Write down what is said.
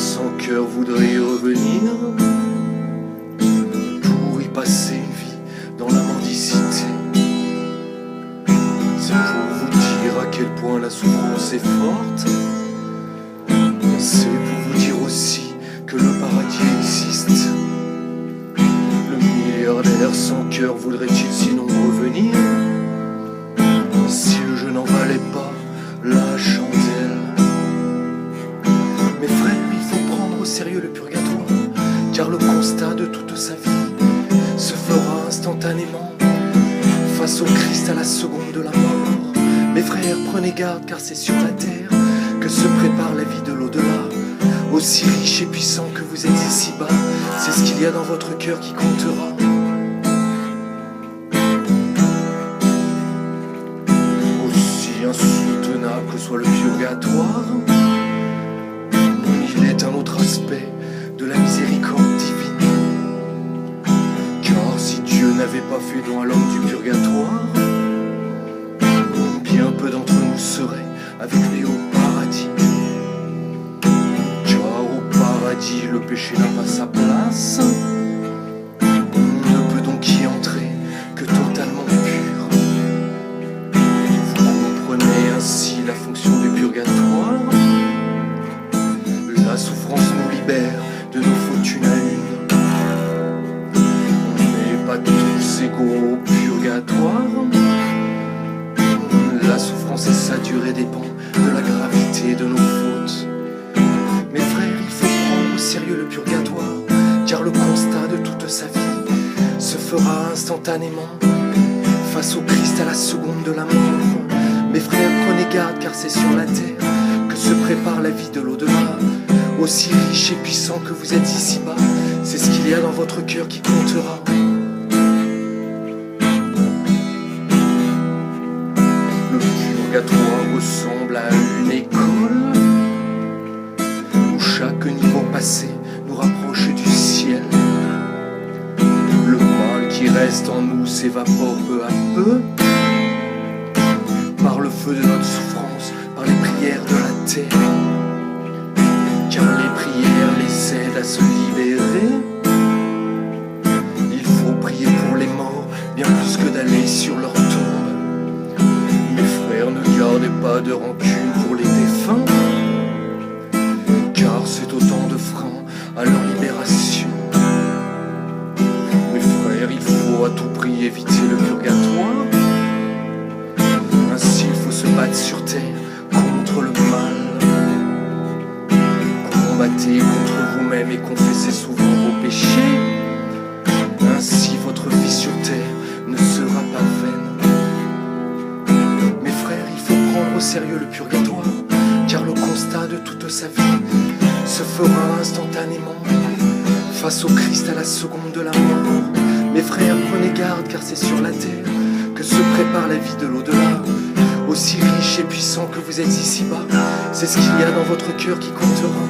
sans cœur voudrait y revenir pour y passer une vie dans la mendicité. C'est pour vous dire à quel point la souffrance est forte. C'est pour vous dire aussi que le paradis existe. Le milliardaire sans cœur voudrait-il sinon revenir si le jeu n'en valait pas la chandelle? Mes frères, il faut prendre au sérieux le purgatoire, car le constat de toute sa vie se fera instantanément face au Christ à la seconde de la mort. Mes frères, prenez garde, car c'est sur la terre que se prépare la vie de l'au-delà. Aussi riche et puissant que vous êtes ici-bas, c'est ce qu'il y a dans votre cœur qui comptera. Aussi insoutenable que soit le purgatoire, il est un autre aspect de la miséricorde divine. Car si Dieu n'avait pas fait don à l'homme du purgatoire, bien peu d'entre nous seraient avec lui au paradis. Car au paradis, le péché n'a pas sa place. On ne peut donc y entrer que totalement pur. Vous comprenez ainsi la fonction du purgatoire. La souffrance nous libère de nos fautes une à une. On n'est pas tous égaux au purgatoire. La souffrance et sa durée dépend de la gravité de nos fautes. Mes frères, il faut prendre au sérieux le purgatoire, car le constat de toute sa vie se fera instantanément face au Christ à la seconde de la mort. Mes frères, prenez garde, car c'est sur la terre que se prépare la vie de l'au-delà. Aussi riche et puissant que vous êtes ici-bas, c'est ce qu'il y a dans votre cœur qui comptera. Le purgatoire ressemble à une école où chaque niveau passé nous rapproche du ciel. Le mal qui reste en nous s'évapore peu à peu par le feu de notre souffrance, par les prières de la terre. Car les prières les aident à se libérer. Il faut prier pour les morts bien plus que d'aller sur leur tombe. Mes frères, ne gardez pas de rancune pour les défunts, car c'est autant de freins à leur libération. Mes frères, il faut à tout prix éviter le purgatoire. Ainsi il faut se battre sur terre contre le mal. Combattez contre vous-même et confessez souvent vos péchés. Ainsi votre vie sur terre ne sera pas vaine. Mes frères, il faut prendre au sérieux le purgatoire, car le constat de toute sa vie se fera instantanément face au Christ à la seconde de la mort. Mes frères, prenez garde, car c'est sur la terre que se prépare la vie de l'au-delà. Aussi riche et puissant que vous êtes ici-bas, c'est ce qu'il y a dans votre cœur qui comptera.